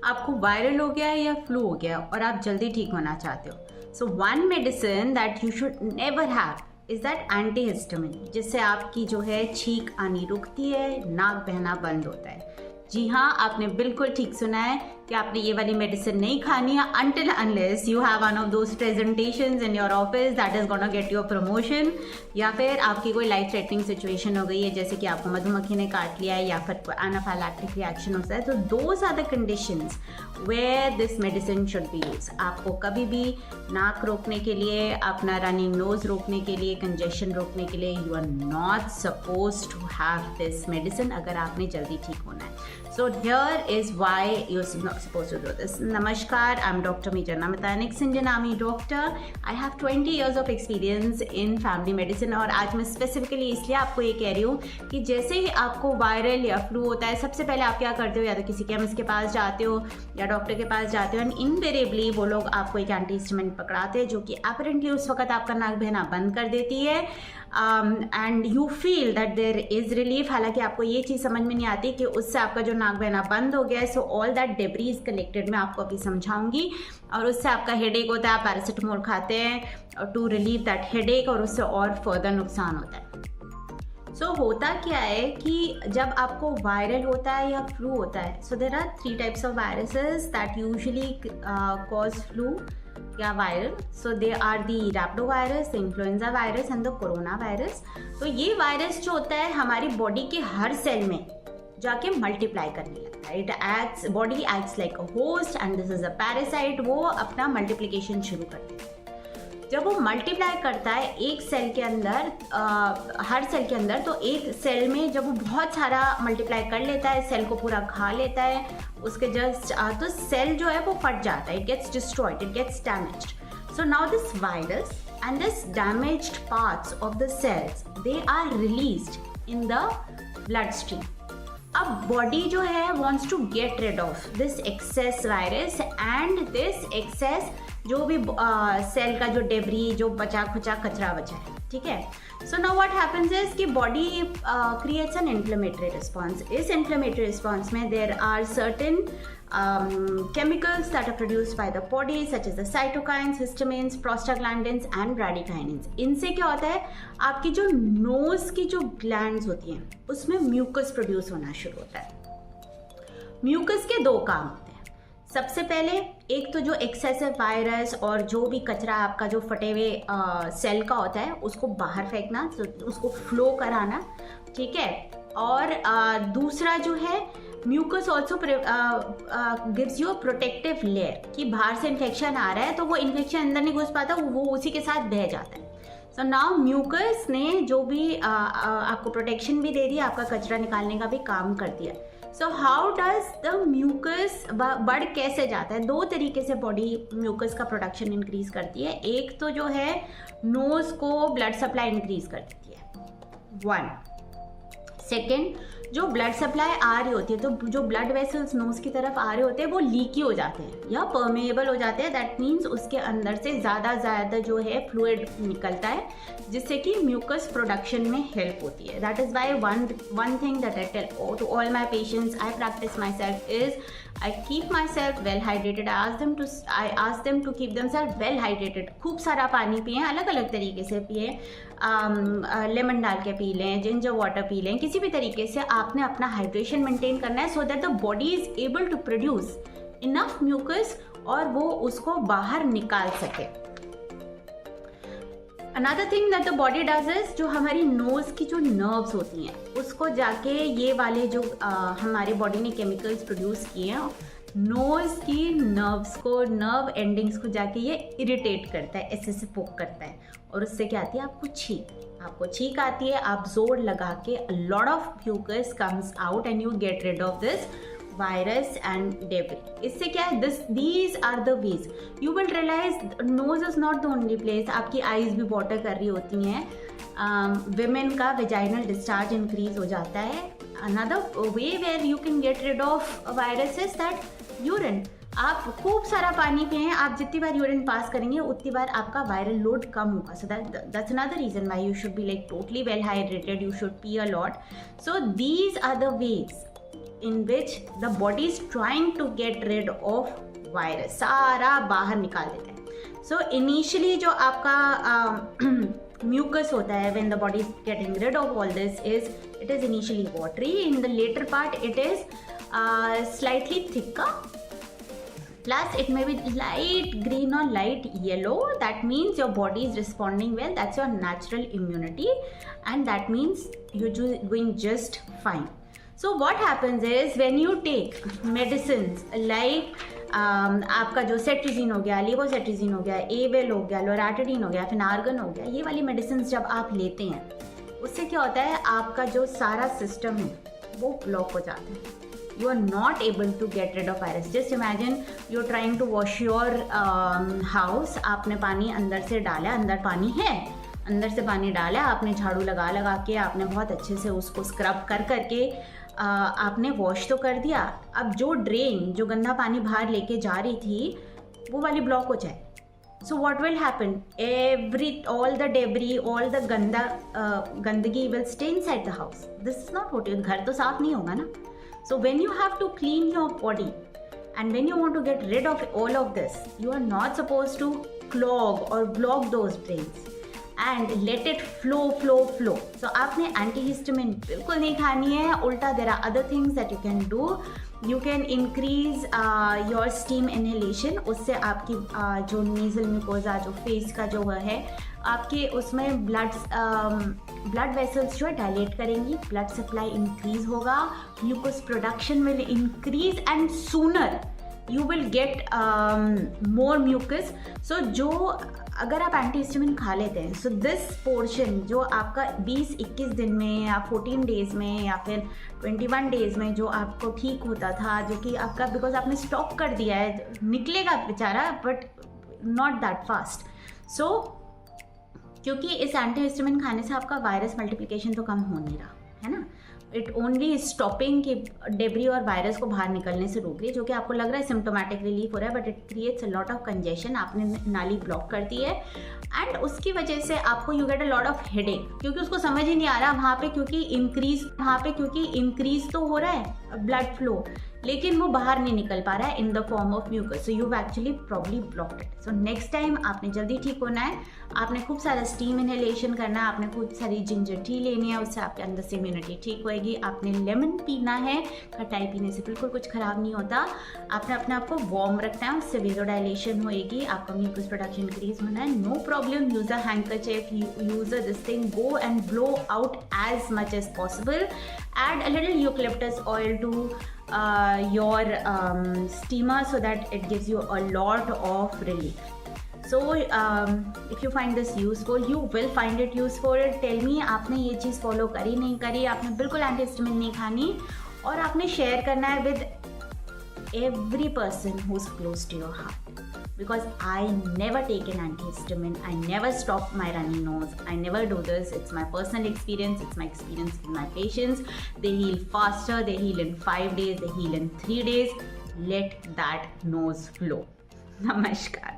आपको वायरल हो गया है या फ्लू हो गया और आप जल्दी ठीक होना चाहते हो, so one medicine that you should never have is that antihistamine, जिससे आपकी जो है छींक आनी रुकती है, नाक बहना बंद होता है। जी हाँ, आपने बिल्कुल ठीक सुना है कि आपने ये वाली मेडिसिन नहीं खानी है until unless you have one of those presentations in your office that is gonna get you a promotion, या फिर आपकी कोई लाइफ थ्रेटनिंग सिचुएशन हो गई है, जैसे कि आपको मधुमक्खी ने काट लिया है या फिर कोई एनाफाइलैक्टिक रिएक्शन होता है, तो those are the conditions where this medicine should be use. आपको कभी भी नाक रोकने के लिए, अपना रनिंग नोज रोकने के लिए, कंजेशन रोकने के लिए you are not suppose to have this medicine अगर आपने जल्दी ठीक होना है। So here is why you're not supposed to do this. Namaskar, I'm Dr. Meja Namatanik, Indian Army doctor. I have 20 years of experience in family medicine और आज मैं specifically इसलिए आपको ये कह रही हूँ कि जैसे ही आपको वायरल या फ्लू होता है, सबसे पहले आप क्या करते हो, या तो किसी केमिस्ट के पास जाते हो या डॉक्टर के पास जाते हो, एंड इनवेरिएबली वो लोग आपको एक एंटीहिस्टामिन पकड़ाते हैं जो कि अपरेंटली उस वक्त आपका नाक बहना बंद कर देती है and you feel that there is relief. हालांकि आपको ये चीज़ समझ में नहीं आती कि उससे आपका जो नाक बहना बंद हो गया है, so all that debris collected मैं आपको अभी समझाऊंगी, और उससे आपका हेडेक होता है, आप पैरासिटामोल खाते हैं टू रिलीव दैट हेडेक, और उससे और फर्दर नुकसान होता है। सो होता क्या है कि जब आपको वायरल होता है या फ्लू होता है, so there are 3 types of viruses that usually cause flu या viral. So they are the rhabdovirus, the influenza virus and the corona virus. तो ये वायरस जो होता है हमारी बॉडी के हर सेल में जाके मल्टीप्लाई करने लगता है। It acts, body acts like a host and this is a parasite. वो अपना मल्टीप्लिकेशन शुरू करता है। जब वो मल्टीप्लाई करता है एक सेल के अंदर, हर सेल के अंदर, तो एक सेल में जब वो बहुत सारा मल्टीप्लाई कर लेता है, सेल को पूरा खा लेता है, उसके जस्ट तो सेल जो है वो फट जाता है, it gets destroyed, it gets damaged. So now this virus and this damaged parts of the cells they are released in the blood stream. अब बॉडी जो है wants to get rid of this excess virus and this excess जो भी cell का जो debris, जो बचा खुचा कचरा बचा है, ठीक है। So now what happens is कि body creates an inflammatory response. इस इन्फ्लेमेटरी रिस्पॉन्स में there are certain chemicals that are produced by the body such as the cytokines, histamines, prostaglandins and bradykinins. इनसे क्या होता है, आपकी जो नोज की जो ग्लैंड्स होती हैं उसमें म्यूकस प्रोड्यूस होना शुरू होता है। म्यूकस के 2 काम होते हैं। सबसे पहले एक तो जो एक्सेसिव वायरस और जो भी कचरा आपका जो फटे हुए सेल का होता है उसको बाहर फेंकना, उसको फ्लो कराना, ठीक है। और दूसरा जो है mucus also gives you a protective layer कि बाहर से इन्फेक्शन आ रहा है तो वो इन्फेक्शन अंदर नहीं घुस पाता, वो उसी के साथ बह जाता है। सो नाउ म्यूकस ने जो भी आपको प्रोटेक्शन भी दे दिया, आपका कचरा निकालने का भी काम कर दिया। So how does the mucus बढ़ कैसे जाता है? 2 तरीके से बॉडी म्यूकस का प्रोडक्शन इंक्रीज करती है। एक तो जो है नोज को ब्लड सप्लाई इंक्रीज कर देती है, 1। सेकेंड, जो ब्लड सप्लाई आ रही होती है, तो जो ब्लड वेसल्स नोज की तरफ आ रहे होते हैं वो लीकी हो जाते हैं या परमेएबल हो जाते हैं। दैट मीन्स उसके अंदर से ज़्यादा जो है फ्लूइड निकलता है, जिससे कि म्यूकस प्रोडक्शन में हेल्प होती है। That is why one thing that I tell to all my patients, I practise myself is I keep myself well hydrated. I ask them to keep themselves well hydrated. खूब सारा पानी पिएं, अलग अलग तरीके से पिएं, लेमन डाल के पी लें, जिंजर वाटर पी लें, किसी भी तरीके से आपने अपना हाइड्रेशन मेंटेन करना है so that the body is able to produce enough mucus और वो उसको बाहर निकाल सके। Another thing that the body does is, जो हमारी नोज की जो नर्व्स होती हैं उसको जाके ये वाले जो हमारे बॉडी ने केमिकल्स प्रोड्यूस किए हैं, नोज की नर्व्स को, नर्व एंडिंग्स को जाके ये इरिटेट करता है, ऐसे पोक करता है, और उससे क्या आती है आपको छींक आती है। आप जोर लगा के lot of mucus comes out and you get rid of this virus and debris. इससे क्या है, these are the ways you will realize nose is not the only place. आपकी eyes भी water कर रही होती हैं, women का vaginal discharge increase हो जाता है। Another way where you can get rid of virus is that urine. आप खूब सारा पानी पिएं, आप जितनी बार यूरिन पास करेंगे उतनी बार आपका वायरल लोड कम होगा। So that's another reason why you should be like totally well hydrated, you should पी a lot. So these are the ways in which the body is trying to get rid of virus, सारा बाहर निकाल देते हैं. So initially जो आपका mucus होता है, when the body is getting rid of all this, is it is initially watery. In the later part it is slightly thicker, plus it may be light green or light yellow. That means your body is responding well. That's your natural immunity, and that means you're doing just fine. So what happens is when you take medicines like आपका जो cetirizine हो गया, लेवोसेट्रिजिन हो गया, avail हो गया, लोराटिडिन हो गया, फिनार्गन हो गया, ये वाली मेडिसिन जब आप लेते हैं उससे क्या होता है, आपका जो सारा सिस्टम है वो ब्लॉक हो जाता है. You are not able to get rid of virus. Just imagine you're trying to wash your house. आपने पानी अंदर से डाला, अंदर पानी है, अंदर से पानी डाला, आपने झाड़ू लगा के आपने बहुत अच्छे से उसको स्क्रब करके आपने वॉश तो कर दिया. अब जो ड्रेन जो गंदा पानी बाहर लेके जा रही थी वो वाली ब्लॉक हो जाए. So what will happen? All the debris, all the गंदगी will stay inside the house. This is not what घर तो साफ नहीं होगा ना. So when you have to clean your body and when you want to get rid of all of this, you are not supposed to clog or block those drains and let it flow. So आपने antihistamine बिल्कुल नहीं खानी है. उल्टा there are other things that you can do. You can increase your steam inhalation. उससे आपकी जो nasal mucosa, जो face का जो है, आपके उसमें ब्लड वेसल्स जो है डायलेट करेंगी, ब्लड सप्लाई इंक्रीज होगा, mucus production will increase and sooner you will get more mucus. So जो अगर आप एंटीहिस्टामिन खा लेते हैं, सो दिस पोर्शन जो आपका 20-21 दिन में या 14 डेज में या फिर 21 डेज में जो आपको ठीक होता था, जो कि आपका बिकॉज आपने स्टॉप कर दिया है, निकलेगा बेचारा बट नॉट दैट फास्ट. सो क्योंकि इस एंटीहिस्टामिन खाने से आपका वायरस मल्टीप्लिकेशन तो कम हो नहीं रहा है ना, इट ओनली स्टॉपिंग कि डेब्री और वायरस को बाहर निकलने से रोक रही है, जो कि आपको लग रहा है सिम्टोमेटिक रिलीफ हो रहा है, but it creates a lot of congestion. आपने नाली ब्लॉक कर दी है एंड उसकी वजह से आपको you get a lot of headache, क्योंकि उसको समझ ही नहीं आ रहा वहाँ पे क्योंकि इंक्रीज तो हो रहा है ब्लड फ्लो, लेकिन वो बाहर नहीं निकल पा रहा है in the form of mucus. So you actually probably blocked it. So next time आपने जल्दी ठीक होना है, आपने खूब सारा स्टीम इनहेलेशन करना है, आपने खूब सारी जिंजर टी लेनी है, उससे आपके अंदर से इम्यूनिटी ठीक होएगी. आपने लेमन पीना है, खटाई पीने से बिल्कुल कुछ खराब नहीं होता. आपने अपने आप को वार्म रखना है, उससे वेजोडाइलेशन होएगी, आपका म्यूकस प्रोडक्शन इंक्रीज होना है. No problem, use a handkerchief, use this thing, go and blow out as much as possible. Add a little eucalyptus oil to your steamer so that it gives you a lot of relief. So if you find this useful, you will find it useful. Tell me आपने ये चीज़ follow करी नहीं करी, आपने बिल्कुल antihistamine नहीं खानी, और आपने शेयर करना है with every person who's close to your heart. Because I never take an antihistamine, I never stop my runny nose, I never do this. It's my personal experience, it's my experience with my patients. They heal faster, they heal in 5 days, they heal in 3 days. Let that nose flow. Namaskar.